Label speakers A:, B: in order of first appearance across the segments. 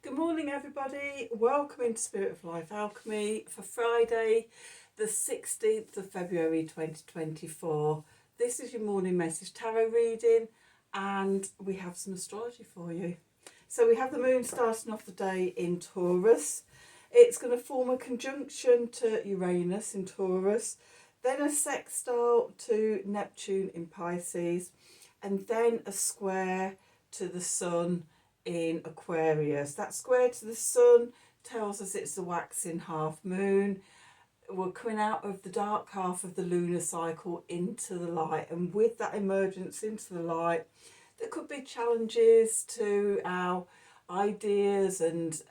A: Good morning everybody, welcome into Spirit of Life Alchemy for Friday the 16th of February 2024. This is your morning message tarot reading and we have some astrology for you. So we have the moon starting off the day in Taurus. It's going to form a conjunction to Uranus in Taurus, then a sextile to Neptune in Pisces, and then a square to the Sun in Aquarius. That square to the Sun tells us it's the waxing half moon. We're coming out of the dark half of the lunar cycle into the light, and with that emergence into the light there could be challenges to our ideas and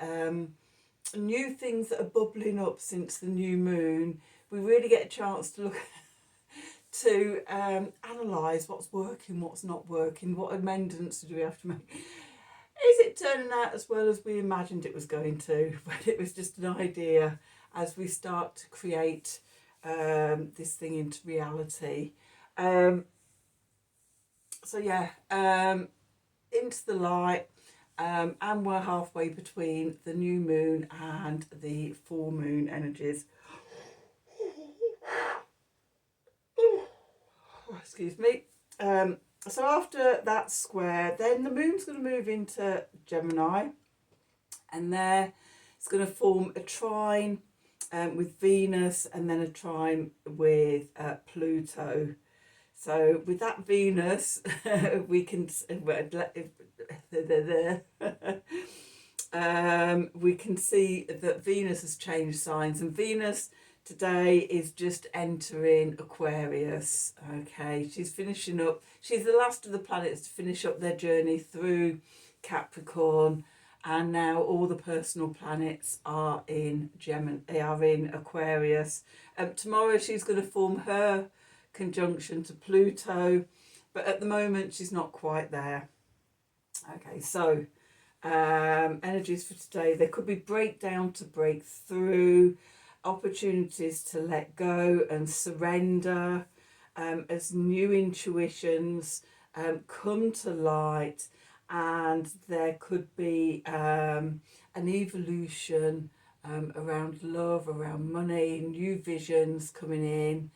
A: new things that are bubbling up since the new moon. We really get a chance to look to analyse what's working, what's not working, what amendments do we have to make. Is it turning out as well as we imagined it was going to, when it was just an idea, as we start to create this thing into reality? Into the light, and we're halfway between the new moon and the full moon energies. Excuse me. So after that square, then the moon's going to move into Gemini, and there it's going to form a trine with Venus, and then a trine with Pluto. So with that Venus, we can we can see that Venus has changed signs, and Venus today is just entering Aquarius. Okay, she's finishing up. She's the last of the planets to finish up their journey through Capricorn, and now all the personal planets are in Aquarius. Tomorrow she's going to form her conjunction to Pluto, but at the moment she's not quite there. Okay, so energies for today. There could be breakdown to break through, opportunities to let go and surrender as new intuitions come to light, and there could be an evolution around love, around money, new visions coming in,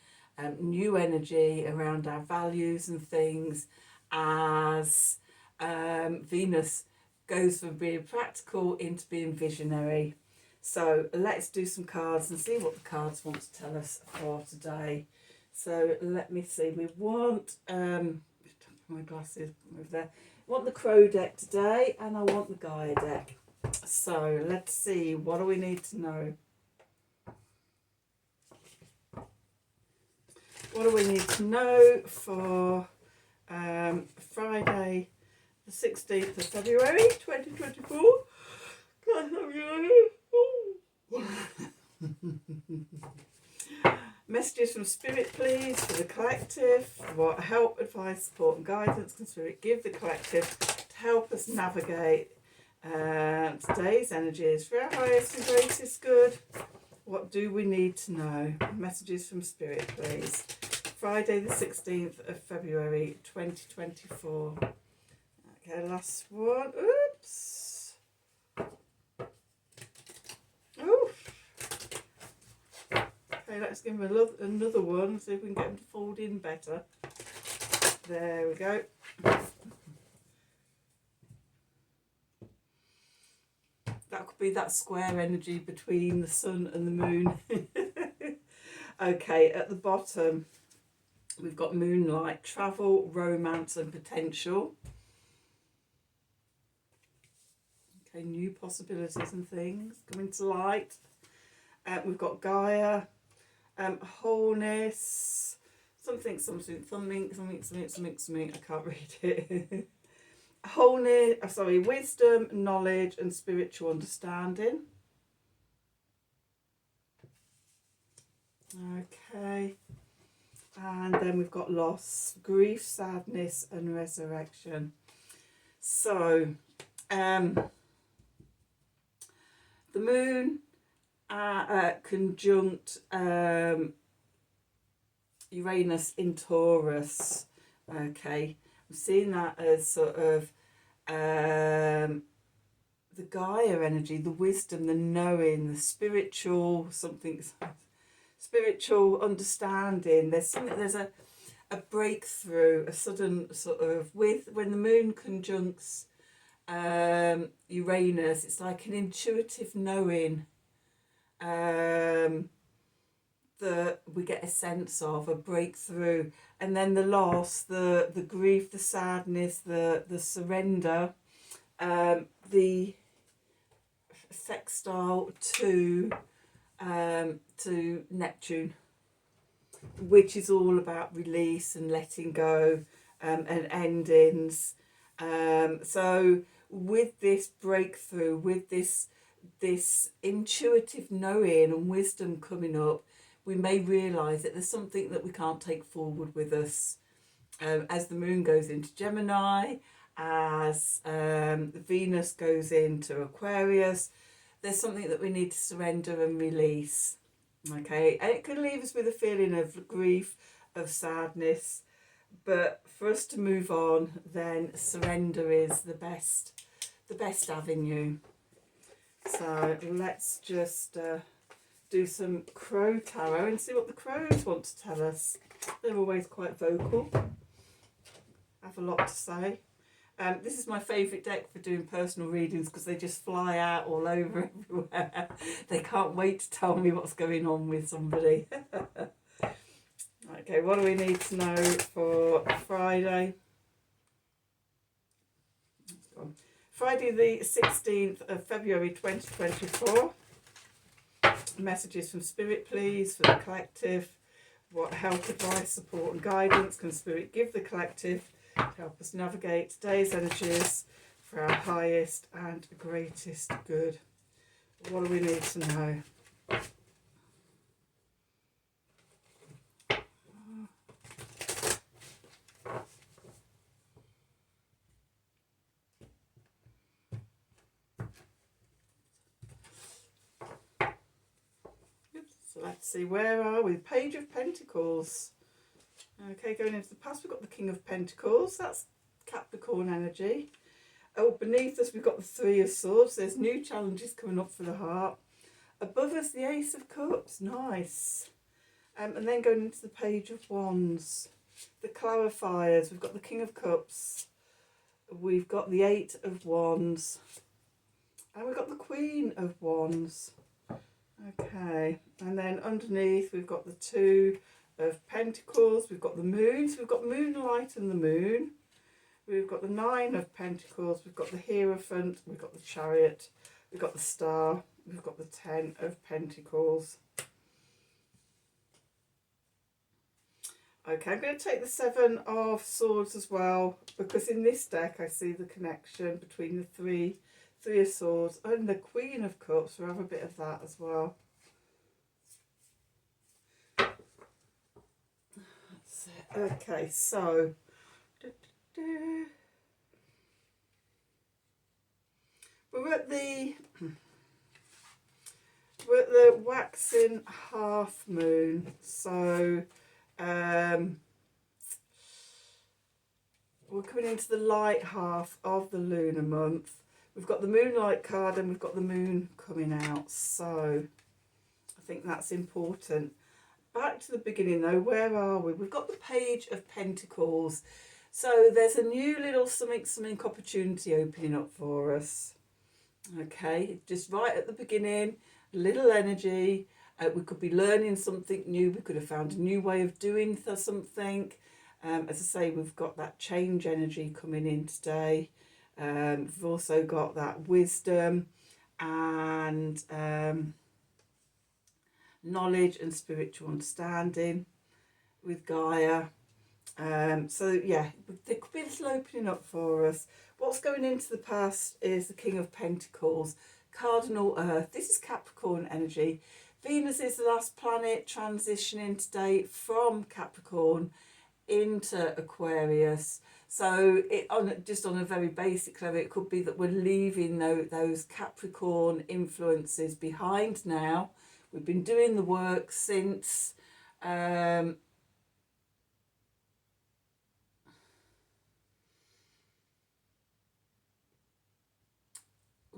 A: new energy around our values and things, as Venus goes from being practical into being visionary. So let's do some cards and see what the cards want to tell us for today. So let me see. We want my glasses over there. I want the Crow deck today, and I want the Gaia deck. So let's see. What do we need to know? What do we need to know for Friday, the 16th of February, 2024? Messages from Spirit, please, for the collective. What help, advice, support and guidance can Spirit give the collective to help us navigate today's energies for our highest and greatest good? What do we need to know? Messages from Spirit, please. Friday the 16th of February 2024. Okay, last one. Oops. Oof. Okay, let's give him another one, see if we can get him to fold in better. There we go. That could be that square energy between the sun and the moon. Okay, at the bottom we've got moonlight, travel, romance and potential. Okay, new possibilities and things coming to light. We've got Gaia, wholeness, something, I can't read it. Wholeness, wisdom, knowledge and spiritual understanding. Okay, and then we've got loss, grief, sadness and resurrection. So the moon conjunct Uranus in Taurus. Okay, I'm seeing that as sort of the Gaia energy, the wisdom, the knowing, the spiritual, something spiritual understanding. There's a breakthrough, a sudden sort of, with when the moon conjuncts Uranus, it's like an intuitive knowing that we get a sense of, a breakthrough. And then the loss, the grief, the sadness, the surrender, the sextile to Neptune, which is all about release and letting go, and endings. So with this breakthrough, with this intuitive knowing and wisdom coming up, we may realise that there's something that we can't take forward with us. As the moon goes into Gemini, as Venus goes into Aquarius, there's something that we need to surrender and release. Okay, and it can leave us with a feeling of grief, of sadness, but for us to move on, then surrender is the best avenue. So let's just do some crow tarot and see what the crows want to tell us. They're always quite vocal, have a lot to say. This is my favourite deck for doing personal readings because they just fly out all over everywhere. They can't wait to tell me what's going on with somebody. Okay, what do we need to know for Friday? Friday the 16th of February 2024. Messages from Spirit, please, for the collective. What help, advice, support and guidance can Spirit give the collective to help us navigate today's energies for our highest and greatest good? What do we need to know? So let's see, where are we? Page of Pentacles. Okay, going into the past, we've got the King of Pentacles. That's Capricorn energy. Oh, beneath us, we've got the Three of Swords. There's new challenges coming up for the heart. Above us, the Ace of Cups. Nice. And then going into the Page of Wands. The clarifiers. We've got the King of Cups. We've got the Eight of Wands. And we've got the Queen of Wands. Okay, and then underneath we've got the Two of Pentacles, we've got the Moon, so we've got Moonlight and the Moon, we've got the Nine of Pentacles, we've got the Hierophant, we've got the Chariot, we've got the Star, we've got the Ten of Pentacles. Okay, I'm going to take the Seven of Swords as well, because in this deck I see the connection between the Three of Swords and the Queen of Cups. We'll have a bit of that as well. That's it. Okay, so we're at the waxing half moon. So we're coming into the light half of the lunar month. We've got the Moonlight card and we've got the moon coming out, so I think that's important. Back to the beginning though, where are we? We've got the Page of Pentacles. So there's a new little something opportunity opening up for us. Okay, just right at the beginning, little energy. We could be learning something new. We could have found a new way of doing something. As I say, we've got that change energy coming in today. We've also got that wisdom and knowledge and spiritual understanding with Gaia. So yeah, there could be a little opening up for us. What's going into the past is the King of Pentacles, Cardinal Earth. This is Capricorn energy. Venus is the last planet transitioning today from Capricorn into Aquarius. So just on a very basic level, it could be that we're leaving those Capricorn influences behind now. We've been doing the work since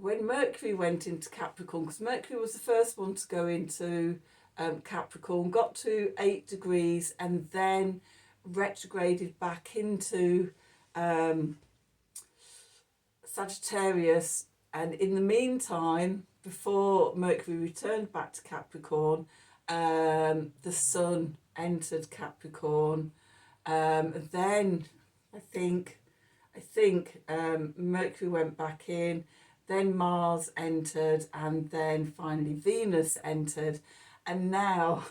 A: when Mercury went into Capricorn, because Mercury was the first one to go into Capricorn, got to 8 degrees and then retrograded back into Sagittarius. And in the meantime, before Mercury returned back to Capricorn, the Sun entered Capricorn. Then I think Mercury went back in, then Mars entered, and then finally Venus entered. And now,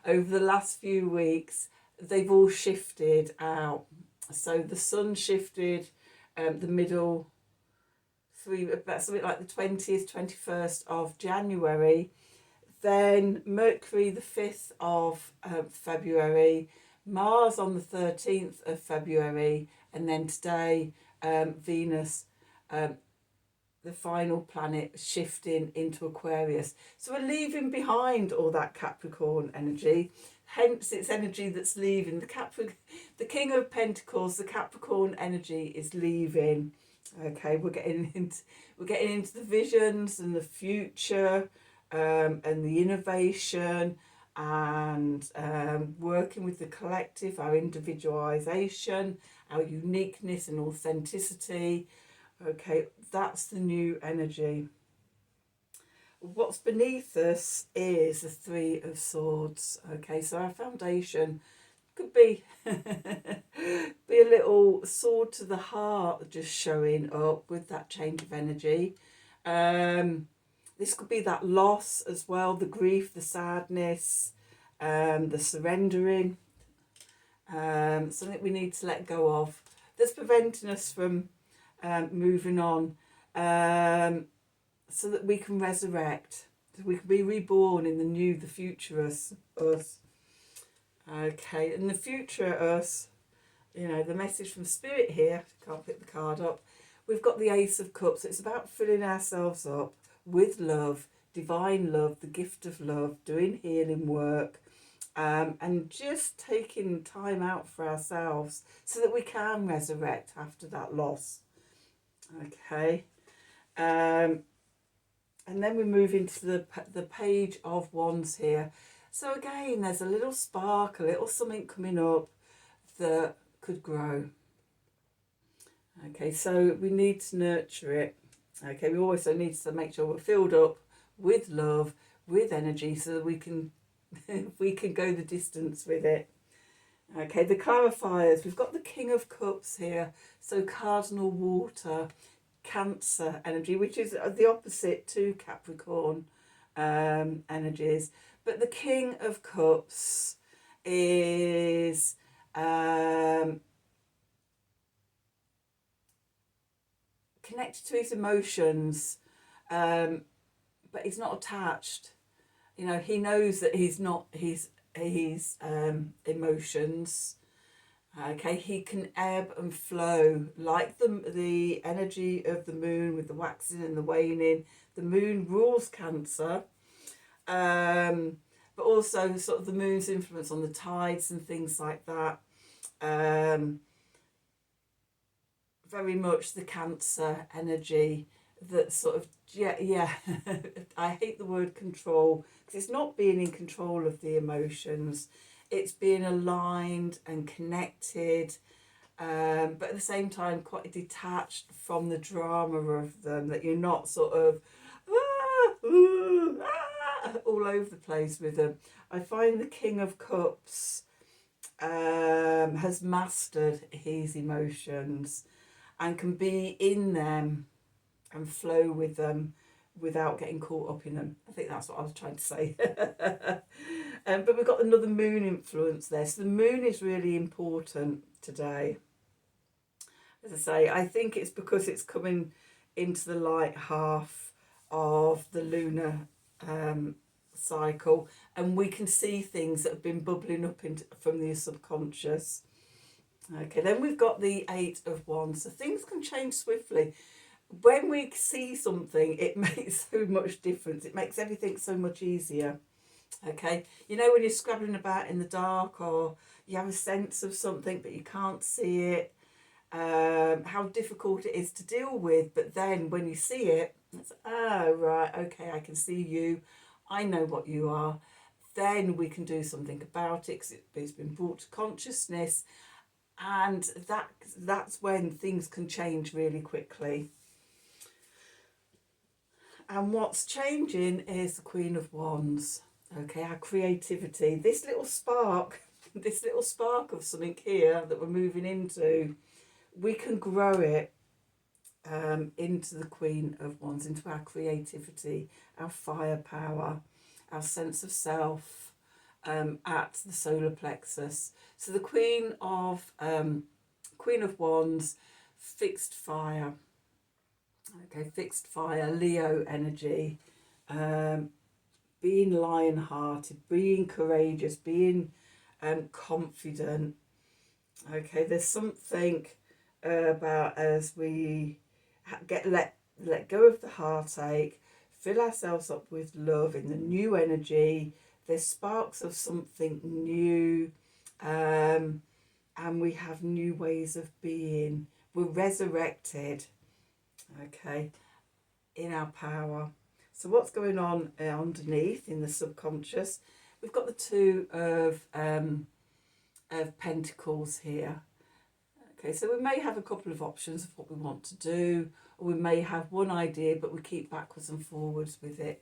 A: over the last few weeks, they've all shifted out. So the Sun shifted the middle about something like the 20th, 21st of January. Then Mercury the 5th of February, Mars on the 13th of February, and then today Venus, the final planet, shifting into Aquarius. So we're leaving behind all that Capricorn energy. Hence, it's energy that's leaving. The King of Pentacles, the Capricorn energy is leaving. Okay, we're getting into the visions and the future, and the innovation, and working with the collective, our individualization, our uniqueness and authenticity. Okay, that's the new energy. What's beneath us is the Three of Swords. Okay, so our foundation could be be a little sword to the heart just showing up with that change of energy. This could be that loss as well, the grief, the sadness, the surrendering, something we need to let go of that's preventing us from moving on, so that we can resurrect, so we can be reborn in the new, the future us. Okay, and the future us, you know, the message from Spirit here, can't pick the card up, we've got the Ace of Cups. It's about filling ourselves up with love, divine love, the gift of love, doing healing work, and just taking time out for ourselves so that we can resurrect after that loss. Okay, and then we move into the Page of Wands here. So again, there's a little spark, a little something coming up that could grow. Okay, so we need to nurture it. Okay, we also need to make sure we're filled up with love, with energy, so that we can go the distance with it. Okay, the clarifiers. We've got the King of Cups here, so cardinal water, Cancer energy, which is the opposite to Capricorn energies. But the King of Cups is connected to his emotions, but he's not attached. You know, he knows that he's not his emotions. Okay, he can ebb and flow like the energy of the moon with the waxing and the waning. The moon rules Cancer, but also sort of the moon's influence on the tides and things like that. Very much the Cancer energy that sort of, yeah. I hate the word control, because it's not being in control of the emotions. It's being aligned and connected, but at the same time quite detached from the drama of them, that you're not sort of all over the place with them. I find the King of Cups has mastered his emotions and can be in them and flow with them without getting caught up in them. I think that's what I was trying to say. But we've got another moon influence there. So the moon is really important today. As I say, I think it's because it's coming into the light half of the lunar cycle, and we can see things that have been bubbling up from the subconscious. Okay, then we've got the Eight of Wands. So things can change swiftly. When we see something, it makes so much difference. It makes everything so much easier. Okay, you know, when you're scrabbling about in the dark, or you have a sense of something but you can't see it, how difficult it is to deal with. But then when you see it, it's, oh, right, okay, I can see you. I know what you are. Then we can do something about it because it's been brought to consciousness. And that's when things can change really quickly. And what's changing is the Queen of Wands. Okay, our creativity. This little spark of something here that we're moving into, we can grow it into the Queen of Wands, into our creativity, our firepower, our sense of self, at the solar plexus. So the Queen of Wands, fixed fire. Okay, fixed fire, Leo energy, being lion-hearted, being courageous, being confident. Okay, there's something about as we let go of the heartache, fill ourselves up with love in the new energy. There's sparks of something new, and we have new ways of being. We're resurrected, okay, in our power. So what's going on underneath in the subconscious? We've got the Two of Pentacles here. Okay, so we may have a couple of options of what we want to do, or we may have one idea, but we keep backwards and forwards with it.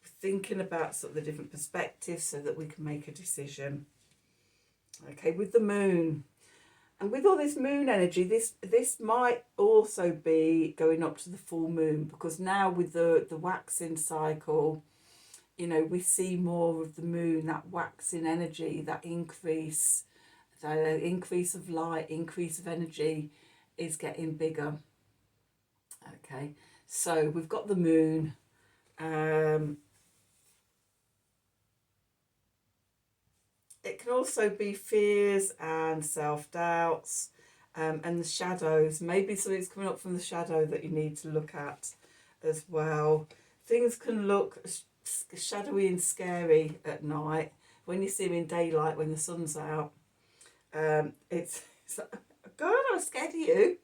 A: We're thinking about sort of the different perspectives so that we can make a decision. Okay, with the moon. And with all this moon energy, this might also be going up to the full moon, because now with the waxing cycle, you know, we see more of the moon, that waxing energy, that increase, the increase of light, increase of energy is getting bigger. Okay, so we've got the moon. It can also be fears and self-doubts, and the shadows. Maybe something's coming up from the shadow that you need to look at as well. Things can look shadowy and scary at night. When you see them in daylight, when the sun's out, it's like, God, I'm scared of you.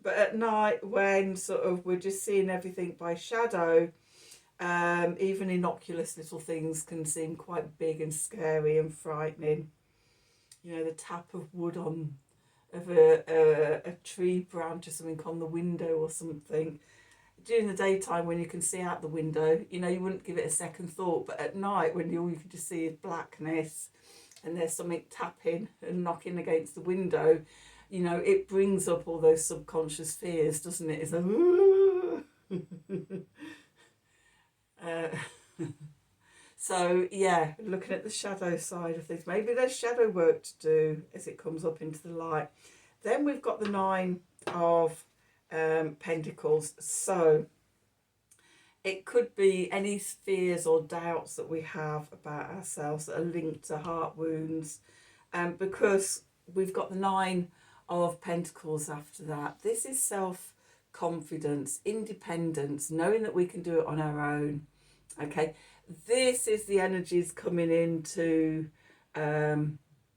A: But at night, when sort of we're just seeing everything by shadow, even innocuous little things can seem quite big and scary and frightening. You know, the tap of wood of a tree branch or something on the window or something. During the daytime, when you can see out the window, you know, you wouldn't give it a second thought. But at night, when all you can just see is blackness and there's something tapping and knocking against the window, you know, it brings up all those subconscious fears, doesn't it? It's like, so yeah, looking at the shadow side of things, maybe there's shadow work to do as it comes up into the light. Then we've got the Nine of Pentacles. So it could be any fears or doubts that we have about ourselves that are linked to heart wounds, because we've got the Nine of Pentacles after that. This is self-confidence, independence, knowing that we can do it on our own. Okay, this is the energies coming into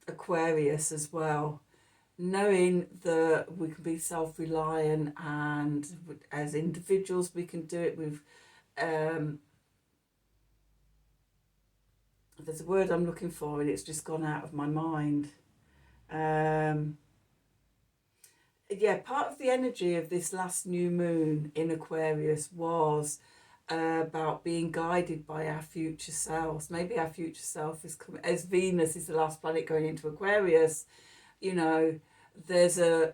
A: Aquarius as well, knowing that we can be self-reliant, and as individuals we can do it with there's a word I'm looking for and it's just gone out of my mind. Yeah, part of the energy of this last new moon in Aquarius was about being guided by our future selves. Maybe our future self is coming, as Venus is the last planet going into Aquarius, you know, there's a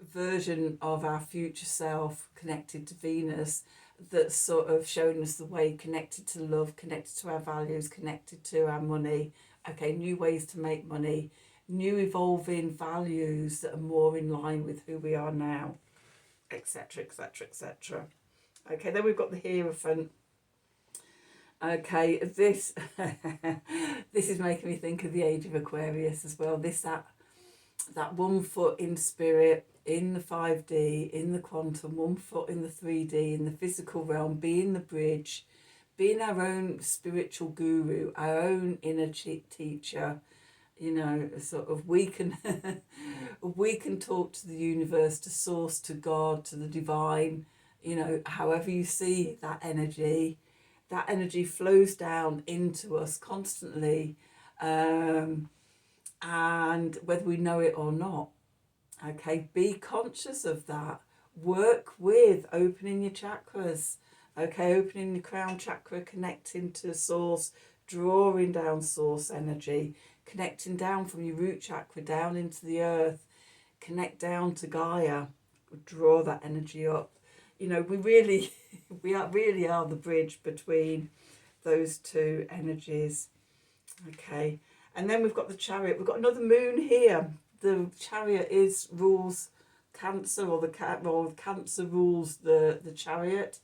A: version of our future self connected to Venus that's sort of showing us the way, connected to love, connected to our values, connected to our money. Okay, new ways to make money, new evolving values that are more in line with who we are now, etc, etc, etc. Okay, then we've got the Hierophant. Okay, this this is making me think of the age of Aquarius as well. That 1 foot in spirit, in the 5D, in the quantum, 1 foot in the 3D, in the physical realm, being the bridge, being our own spiritual guru, our own inner teacher, You know, sort of we can we can talk to the universe, to source, to God, to the divine, you know, however you see that energy flows down into us constantly, and whether we know it or not. Okay, be conscious of that. Work with opening your chakras. Okay, opening the crown chakra, connecting to source, drawing down source energy, connecting down from your root chakra down into the earth, connect down to Gaia, draw that energy up. You know, we really, really are the bridge between those two energies. Okay, and then we've got the Chariot. We've got another moon here. The Chariot rules Cancer, or Cancer rules the Chariot.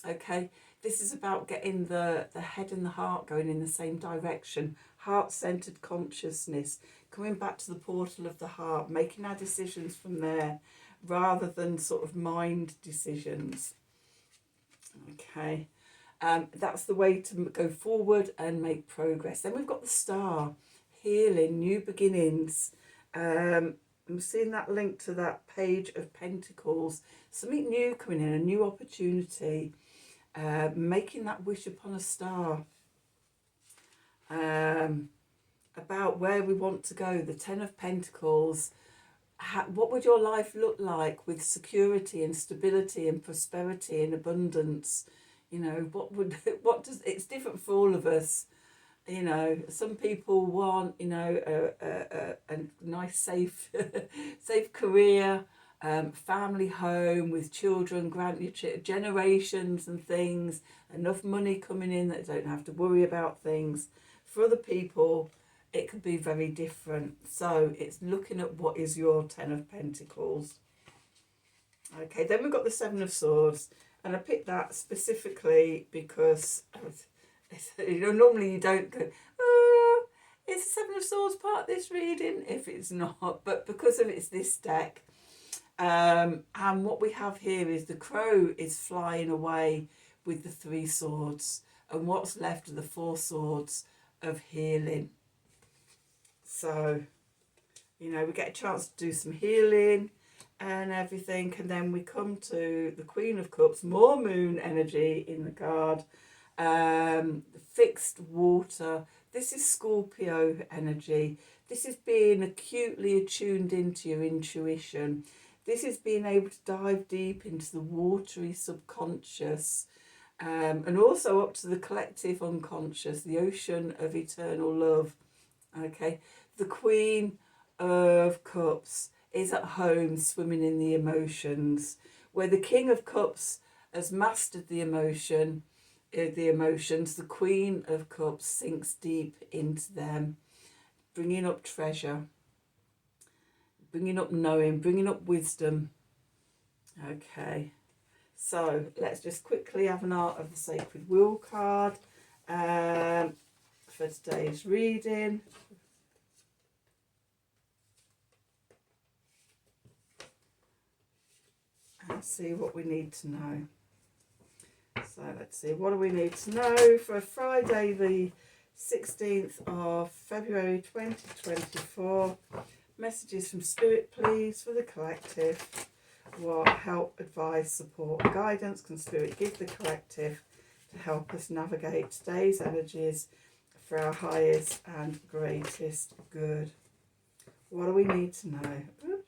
A: Okay, this is about getting the head and the heart going in the same direction. Heart-centered consciousness, coming back to the portal of the heart, making our decisions from there rather than sort of mind decisions. Okay, that's the way to go forward and make progress. Then we've got the Star, healing, new beginnings. I'm seeing that link to that Page of Pentacles. Something new coming in, a new opportunity. Making that wish upon a star. About where we want to go. The Ten of Pentacles. What would your life look like with security and stability and prosperity and abundance? You know, it's different for all of us. You know, some people want, you know, a nice, safe, safe career, family home with children, generations and things, enough money coming in that they don't have to worry about things. For other people, it could be very different. So it's looking at what is your Ten of Pentacles. Okay, then we've got the Seven of Swords, and I picked that specifically because, you know, normally you don't go, oh, is the Seven of Swords part of this reading? If it's not, but because of it's this deck, and what we have here is the crow is flying away with the Three Swords, and what's left are the Four Swords of healing. So, you know, we get a chance to do some healing and everything, and then we come to the Queen of Cups, more moon energy in the card, fixed water. This is Scorpio energy. This is being acutely attuned into your intuition. This is being able to dive deep into the watery subconscious, and also up to the collective unconscious, the ocean of eternal love. Okay, the Queen of Cups is at home swimming in the emotions, where the King of Cups has mastered the emotions. The Queen of Cups sinks deep into them, bringing up treasure, bringing up knowing, bringing up wisdom. Okay, so let's just quickly have an Art of the Sacred Wheel card for today's reading. And see what we need to know. So let's see, what do we need to know for Friday the 16th of February 2024. Messages from Spirit, please, for the collective. What help, advice, support, guidance can Spirit give the collective to help us navigate today's energies for our highest and greatest good? What do we need to know? Oops.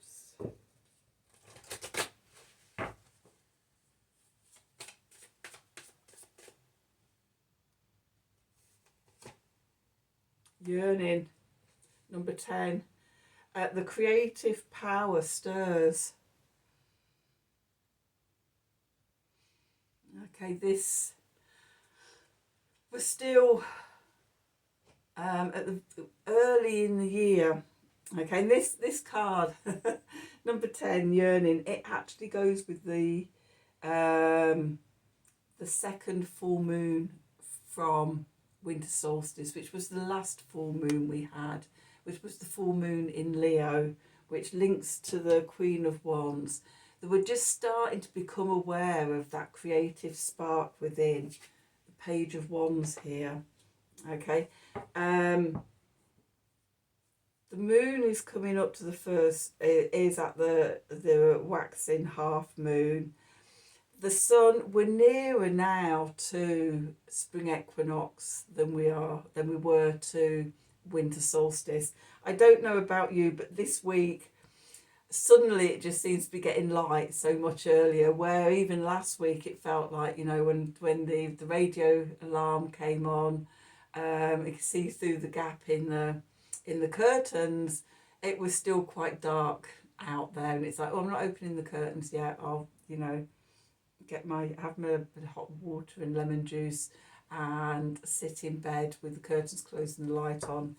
A: Yearning, number 10. The creative power stirs. Okay, this was still at the early in the year. Okay, and this card, number 10, yearning, it actually goes with the second full moon from winter solstice, which was the last full moon we had, which was the full moon in Leo, which links to the Queen of Wands. That we're just starting to become aware of that creative spark within. The Page of Wands here. Okay. The moon is coming up to the first, it is at the waxing half moon. The sun, we're nearer now to spring equinox than we were to winter solstice. I don't know about you, but this week suddenly it just seems to be getting light so much earlier, where even last week it felt like, you know, when the radio alarm came on, you could see through the gap in the curtains, it was still quite dark out there, and it's like, oh, I'm not opening the curtains yet, I'll, you know, have my hot water and lemon juice and sit in bed with the curtains closed and the light on.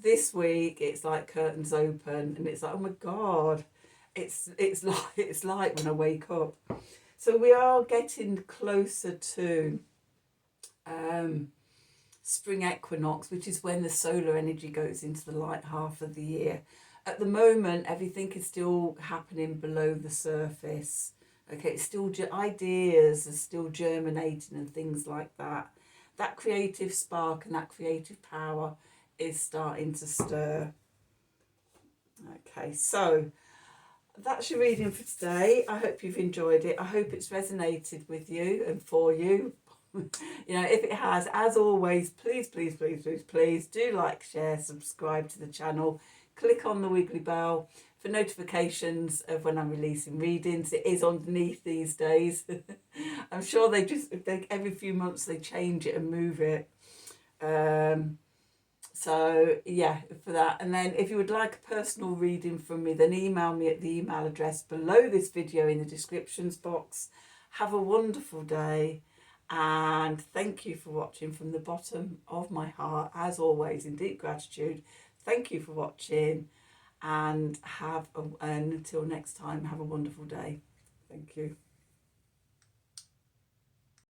A: This week it's like curtains open, and it's like, oh my god, it's light when I wake up. So we are getting closer to spring equinox, which is when the solar energy goes into the light half of the year. At the moment, everything is still happening below the surface. Okay, it's still ideas are still germinating and things like that. That creative spark and that creative power is starting to stir. Okay, so that's your reading for today. I hope you've enjoyed it. I hope it's resonated with you and for you. You know, if it has, as always, please do like, share, subscribe to the channel, click on the wiggly bell for notifications of when I'm releasing readings. It is underneath these days. I'm sure every few months they change it and move it. So yeah, for that. And then if you would like a personal reading from me, then email me at the email address below this video in the descriptions box. Have a wonderful day, and thank you for watching from the bottom of my heart, as always, in deep gratitude. Thank you for watching, and and until next time, have a wonderful day. Thank you.